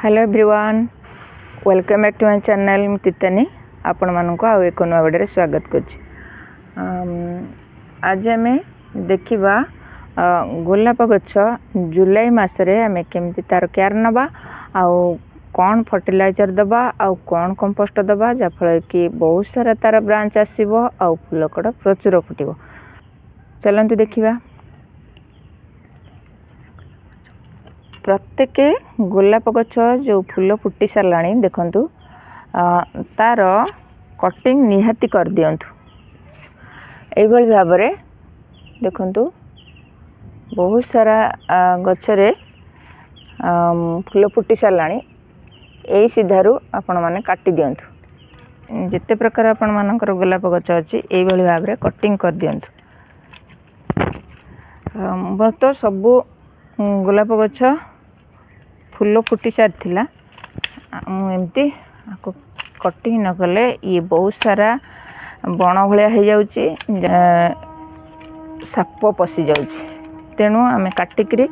Hello everyone, welcome back to my channel. मु तितनी आपण मानक आउ एक नया वीडियो स्वागत कर। आज आम देखा गोलाप गछ जुलाई मसरे आम केमती तार केयर नवा आउ कौन फर्टिलाइजर दबा आउ कौन कंपोस्ट दबा जहाँफल कि बहुत सारा तार ब्रांच आसव आउ फूल कड़ प्रचुर फुटब। चलतु देखा प्रत्येक गोलाप गछ जो फूल फुटी सारा देखु तार कटिंग निहाती कर दियंतु। एभली भाव में देखु बहुत सारा गछरे फूल फुटी सारा यही सीधारू आपण मैंने काटी दियंतु। जिते प्रकार आपण मानकर गोलाप गछ अच्छी यही भाव में कटिंग कर दियंतु। बर्त सबू गोलाप गछ फूल फुटी सारी एमती कटिंग न कले ये बहुत सारा बण भाया हो जाउची, साप पशि जाउची। तेणु आम काटिकी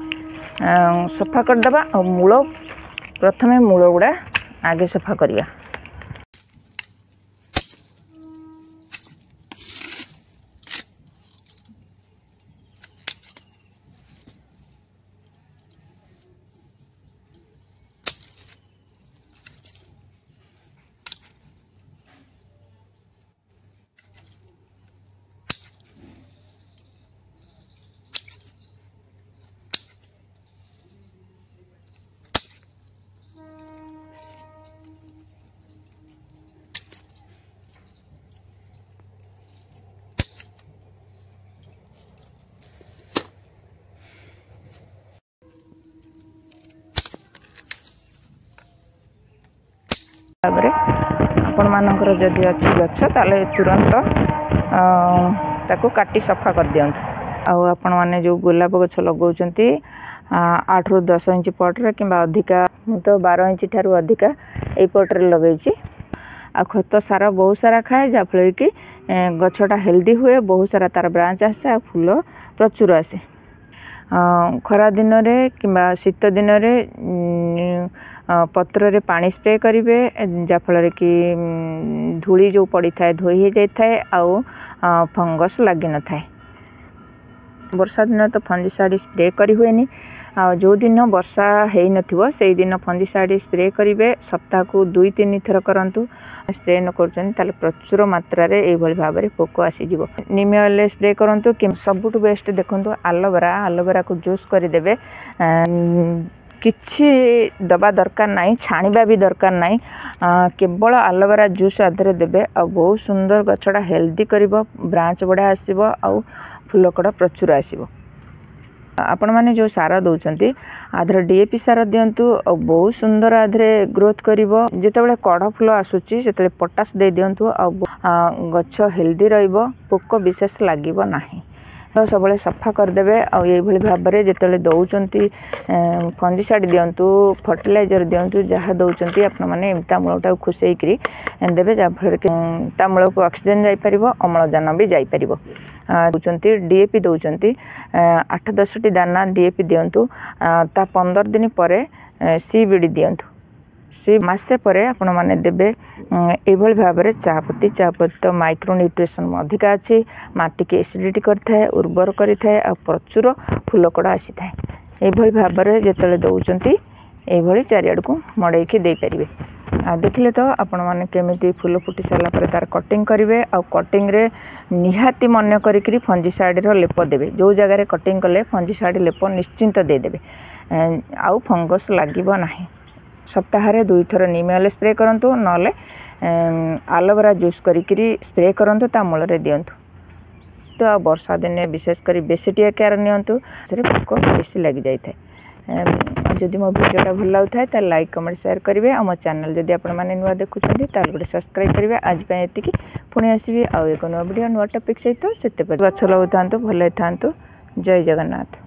सफा करदबा और मूल प्रथमे मूल गुड़ा आगे सफा करिया। आपण मानकर जदि अच्छी गछ ताले तुरंत ताको काटी सफा कर दियंतु। आउ आपण माने जो गोलाप गछ लगाउचंती 8 रु 10 इंच पटरे किंबा अधिका तो 12 इंच ठारू अधिका ए पटरे लगेची। आ खत सारा बहुत सारा खाए जाफल कि गछटा हेल्दी हुए, बहुत सारा तार ब्रांच आसे आ फूल प्रचुर आसे। खरा दिन रे किंबा शीत दिन रे पत्र रे पानी स्प्रे करेंगे जाफल कि धूली जो पड़ी थाए धोई हो जाए आउ फंगस लगी न थाए। वर्षा दिन तो फंजिसाइड स्प्रे करी हुएनी। आ जो दिन वर्षा है नथिबो से दिन फंजिसाइड स्प्रे करेंगे। सप्ताह को 2-3 थर करंतु। स्प्रे न करछन ताले प्रचुर मात्रा रे एभली भाव में पोक आसी जीवो। नीम ऑयल स्प्रे करंतु कि सबुठ बेस्ट देखंतु एलोवेरा को जूस कर देबे। किछि दबा दरकार नहीं, छाणीबा भी दरकार नहीं, केवल एलोवेरा जूस आधे देबे आ बहुत सुंदर गछड़ा हेल्दी करिवो, ब्रांच बड़ा आसीबो आ फूल कड़ा प्रचुर आसीबो। आपण माने जो सार दउचंती आधे डीएपी सार दियंतु और बहुत सुंदर आधे ग्रोथ करिवो। जेतेबेले कड़ फूल आसुची सेतेबेले पोटास दे दियंतु आ गछ हेल्दी रहिबो, पोक विशेष लागिबो नाही। तो सब सफा करदे और ये भाव में जिते दौरान फंजिसाइड दिंतु, फर्टिलाइजर दिंतु, जहाँ दौरान आपण मैंने ता मूलटा खुशेकरी देवे जहाँफल कि मूल को ऑक्सीजन जापर, अम्लजान भी जापर। दौरान डीएपी दौरान 8-10 दाना डीएपी दिंतु। ता 15 दिन पर सीबीडी दिंतु। सी मासे परे आपण माने देबे एभली भाव में चापत्ती तो माइक्रो न्यूट्रिशन अधिक अच्छी, माटी के एसिडिटी करथाए, उर्वर करिथाए आ प्रचुर फूल कड़ा आसी थाए। एभली भाव में जेतले दउचंती एभली चारिआड को मड़ेकी दे परिबे। आ देखले तो आपण माने केमिति फूल फुटी सारा पर तार कटिंग करिवे आ कटिंग रे निहाती मन करिकरी फंजिसाइड रो लेप देबे। जो जगह रे कटिंग कले फंजिसाइड लेप निश्चिंत दे देबे, आउ फंगस लागिबो नाही। सप्ताह 2 थर नीम ऑयल स्प्रे करंतु, नले एलोवेरा जूस करी स्प्रे करंतु, ता मूल रे दियंतु। तो वर्षा दिन विशेषकर बेसीटिया केयर नियंतु, से पोक बेसी लगी जाए। जदि मो वीडियोटा भल लगे तो लाइक कमेंट शेयर करेंगे। और मो चैनल जदि आपण मैंने नुआ देखुं गोटे सब्सक्राइब करेंगे। आज ये पुणी आसबि आउ एक नुआ वीडियो नुआ टॉपिक सहित से गछ लगाता भल था। जय जगन्नाथ।